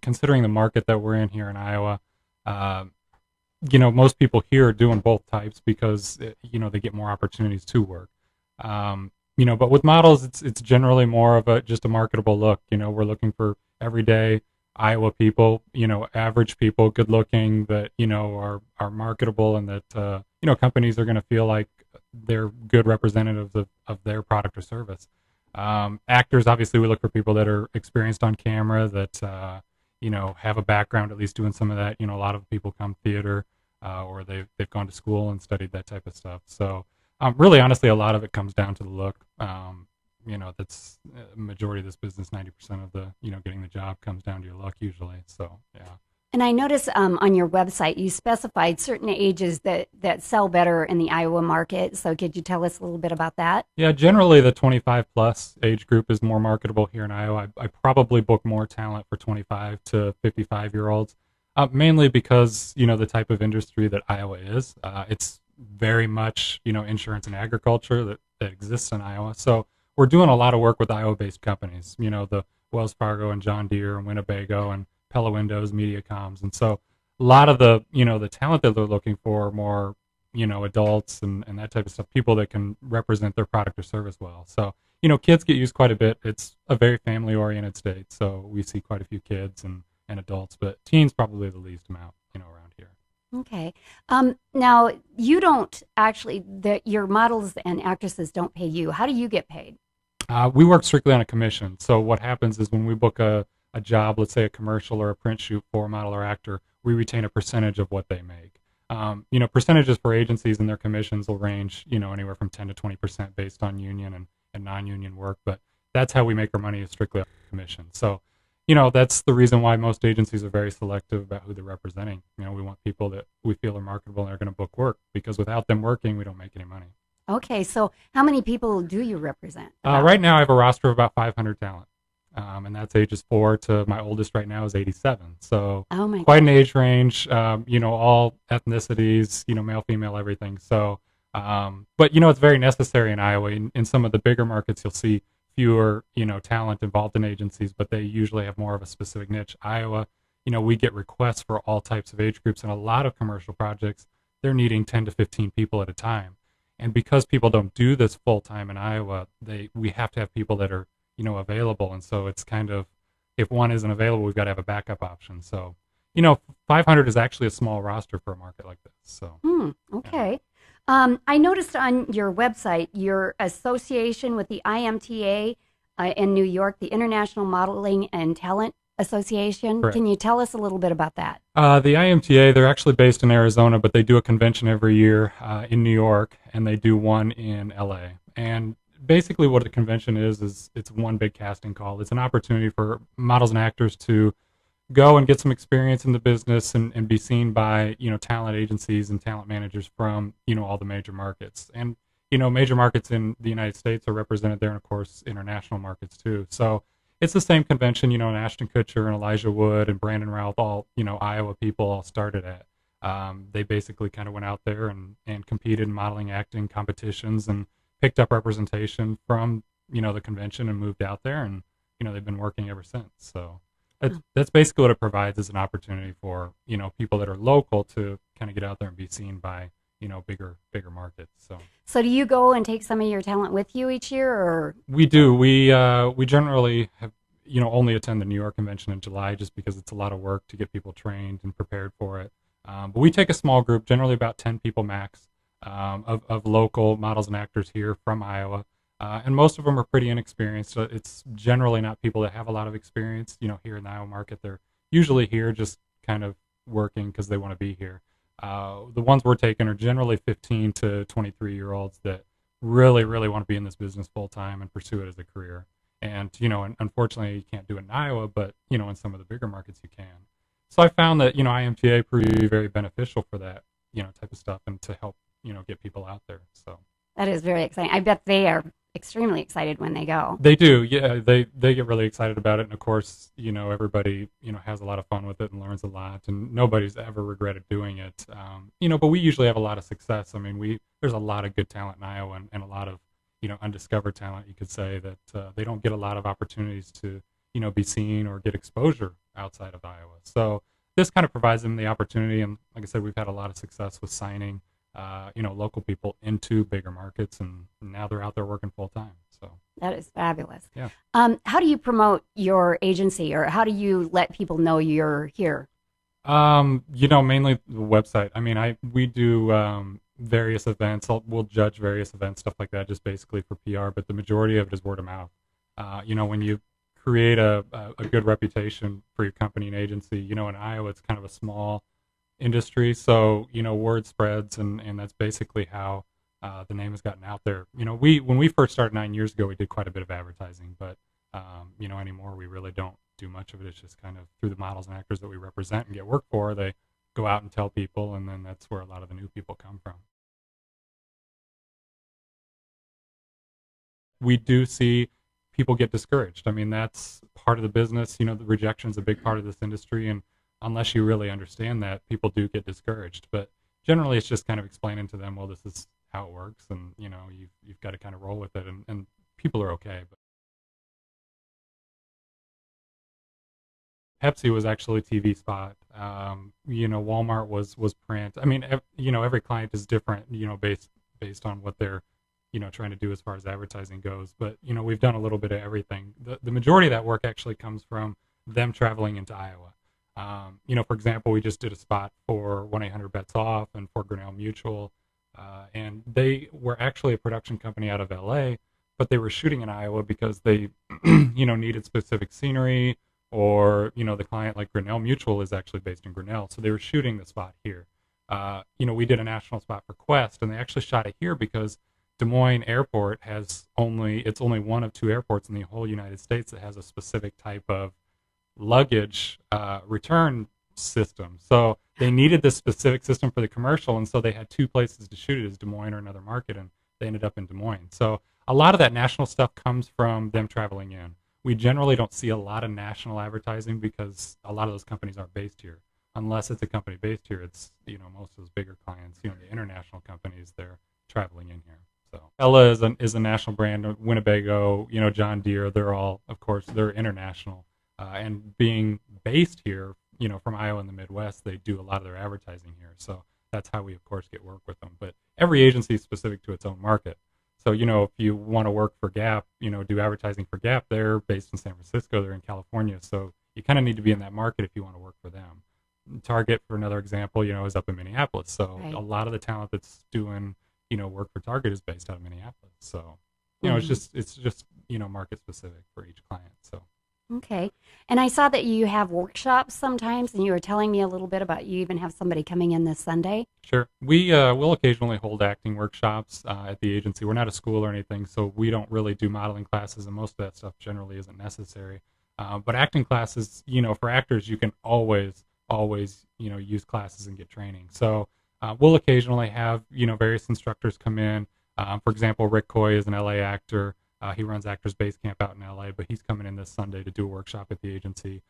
considering the market that we're in here in Iowa, uh, most people here are doing both types because they get more opportunities to work. But with models, it's generally more of just a marketable look. We're looking for everyday Iowa people, average people, good looking, that are marketable, and that companies are going to feel like they're good representatives of their product or service. Actors, obviously, we look for people that are experienced on camera, that have a background at least doing some of that. A lot of people come theater, or they've gone to school and studied that type of stuff. So really, honestly, a lot of it comes down to the look. That's a majority of this business. 90% of the getting the job comes down to your luck usually. So yeah. And I notice on your website you specified certain ages that sell better in the Iowa market. So could you tell us a little bit about that? Yeah, generally the 25 plus age group is more marketable here in Iowa. I probably book more talent for 25 to 55-year-olds, mainly because the type of industry that Iowa is. It's very much insurance and agriculture that exists in Iowa. So we're doing a lot of work with Iowa-based companies. The Wells Fargo and John Deere and Winnebago and Pella Windows, MediaComs, and so a lot of the the talent that they're looking for are more adults and that type of stuff, people that can represent their product or service well. So kids get used quite a bit. It's a very family-oriented state, so we see quite a few kids and adults, but teens probably the least amount around here. Okay. Now you don't actually your models and actresses don't pay you. How do you get paid? We work strictly on a commission. So what happens is when we book a job, let's say a commercial or a print shoot for a model or actor, we retain a percentage of what they make. Percentages for agencies and their commissions will range, anywhere from 10 to 20% based on union and non-union work. But that's how we make our money, is strictly on commission. So, that's the reason why most agencies are very selective about who they're representing. We want people that we feel are marketable and are going to book work, because without them working, we don't make any money. Okay, so how many people do you represent? Right now, I have a roster of about 500 talent. And that's ages 4 to my oldest right now is 87. So quite an age range, all ethnicities, male, female, everything. So, but it's very necessary in Iowa. In some of the bigger markets, you'll see fewer, talent involved in agencies, but they usually have more of a specific niche. Iowa, we get requests for all types of age groups, and a lot of commercial projects, they're needing 10 to 15 people at a time. And because people don't do this full time in Iowa, we have to have people that are available. And so it's kind of, if one isn't available, we've got to have a backup option. So, 500 is actually a small roster for a market like this. So, okay. Yeah. I noticed on your website, your association with the IMTA in New York, the International Modeling and Talent Association. Correct. Can you tell us a little bit about that? The IMTA, they're actually based in Arizona, but they do a convention every year in New York, and they do one in LA. And basically what the convention is it's one big casting call. It's an opportunity for models and actors to go and get some experience in the business and be seen by, talent agencies and talent managers from, all the major markets. And, major markets in the United States are represented there, and of course, international markets too. So it's the same convention, and Ashton Kutcher and Elijah Wood and Brandon Routh, all, Iowa people all started at. They basically kind of went out there and competed in modeling, acting competitions, and picked up representation from the convention and moved out there, and they've been working ever since. So that's basically what it provides, is an opportunity for people that are local to kind of get out there and be seen by bigger markets. So do you go and take some of your talent with you each year, or? We do. We generally have only attend the New York convention in July, just because it's a lot of work to get people trained and prepared for it. But we take a small group, generally about 10 people max, of local models and actors here from Iowa. And most of them are pretty inexperienced. So it's generally not people that have a lot of experience, here in the Iowa market. They're usually here just kind of working because they want to be here. The ones we're taking are generally 15 to 23-year-olds that really, really want to be in this business full time and pursue it as a career. And, unfortunately, you can't do it in Iowa, but, in some of the bigger markets you can. So I found that, IMTA proved to be very beneficial for that, type of stuff, and to help, get people out there. So that is very exciting. I bet they are extremely excited when they go. They do. Yeah. They get really excited about it. And of course, everybody, has a lot of fun with it and learns a lot, and nobody's ever regretted doing it. But we usually have a lot of success. I mean, there's a lot of good talent in Iowa, and a lot of, undiscovered talent, you could say, that they don't get a lot of opportunities to, be seen or get exposure outside of Iowa. So this kind of provides them the opportunity. And like I said, we've had a lot of success with signing, local people into bigger markets, and now they're out there working full time. So that is fabulous. Yeah. How do you promote your agency, or how do you let people know you're here? Mainly the website. I mean, we do various events. We'll judge various events, stuff like that, just basically for PR. But the majority of it is word of mouth. When you create a good reputation for your company and agency, in Iowa, it's kind of a small industry, so word spreads, and that's basically how the name has gotten out there. When we first started 9 years ago, we did quite a bit of advertising, but anymore we really don't do much of it. It's just kind of through the models and actors that we represent and get work for. They go out and tell people, and then that's where a lot of the new people come from. We do see people get discouraged. I mean, that's part of the business. The rejection is a big part of this industry, and unless you really understand that, people do get discouraged. But generally, it's just kind of explaining to them, well, this is how it works, and you've got to kind of roll with it, and people are okay. But Pepsi was actually a TV spot. Walmart was print. I mean, every client is different. Based on what they're trying to do as far as advertising goes. But we've done a little bit of everything. The majority of that work actually comes from them traveling into Iowa. For example, we just did a spot for 1-800-BETS-OFF and for Grinnell Mutual, and they were actually a production company out of LA, but they were shooting in Iowa because they needed specific scenery, or the client, like Grinnell Mutual, is actually based in Grinnell, so they were shooting the spot here. We did a national spot for Quest, and they actually shot it here because Des Moines Airport it's only one of 2 airports in the whole United States that has a specific type of luggage return system. So they needed this specific system for the commercial, and so they had 2 places to shoot it, as Des Moines or another market, and they ended up in Des Moines. So a lot of that national stuff comes from them traveling in. We generally don't see a lot of national advertising because a lot of those companies aren't based here. Unless it's a company based here, it's most of those bigger clients, the international companies, they're traveling in here. So Ella is a national brand. Winnebago, John Deere, they're all, of course, they're international. And being based here, from Iowa and the Midwest, they do a lot of their advertising here. So that's how we, of course, get work with them. But every agency is specific to its own market. So, if you want to work for Gap, do advertising for Gap, they're based in San Francisco, they're in California. So you kind of need to be in that market if you want to work for them. Target, for another example, is up in Minneapolis. So right. A lot of the talent that's doing, work for Target is based out of Minneapolis. So, it's just market specific for each client. So. Okay. And I saw that you have workshops sometimes, and you were telling me a little bit about you even have somebody coming in this Sunday. Sure. We will occasionally hold acting workshops at the agency. We're not a school or anything, so we don't really do modeling classes, and most of that stuff generally isn't necessary. But acting classes, for actors, you can always, use classes and get training. So we'll occasionally have, various instructors come in. For example, Rick Coy is an LA actor. He runs Actors Base Camp out in LA, but he's coming in this Sunday to do a workshop at the agency.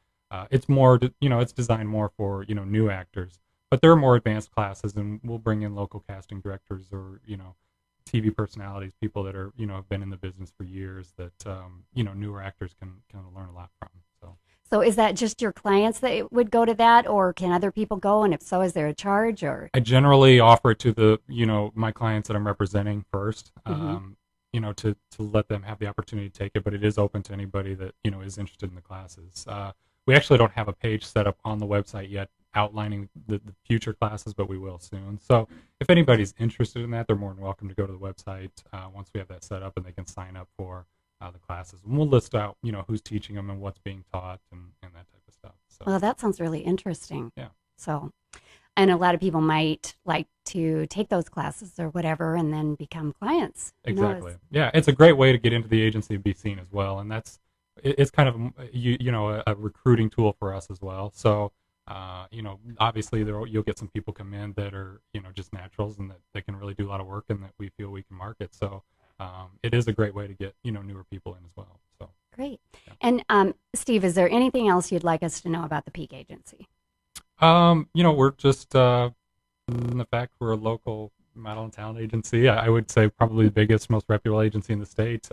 It's more, it's designed more for, new actors, but there are more advanced classes, and we'll bring in local casting directors or, TV personalities, people that are, have been in the business for years that, newer actors can learn a lot from. So is that just your clients that would go to that, or can other people go? And if so, is there a charge? Or I generally offer it to the, my clients that I'm representing first. Mm-hmm. To let them have the opportunity to take it, but it is open to anybody that, is interested in the classes. We actually don't have a page set up on the website yet outlining the future classes, but we will soon. So if anybody's interested in that, they're more than welcome to go to the website once we have that set up, and they can sign up for the classes. And we'll list out, who's teaching them and what's being taught and that type of stuff. So. Well, that sounds really interesting. Yeah. So, and a lot of people might like to take those classes or whatever and then become clients. Exactly. Yeah, it's a great way to get into the agency and be seen as well. And it's kind of, a recruiting tool for us as well. So, obviously you'll get some people come in that are, just naturals and that they can really do a lot of work and that we feel we can market. So it is a great way to get, newer people in as well. So great. Yeah. And Steve, is there anything else you'd like us to know about the Peak Agency? We're just in the fact we're a local model and talent agency. I would say probably the biggest, most reputable agency in the state.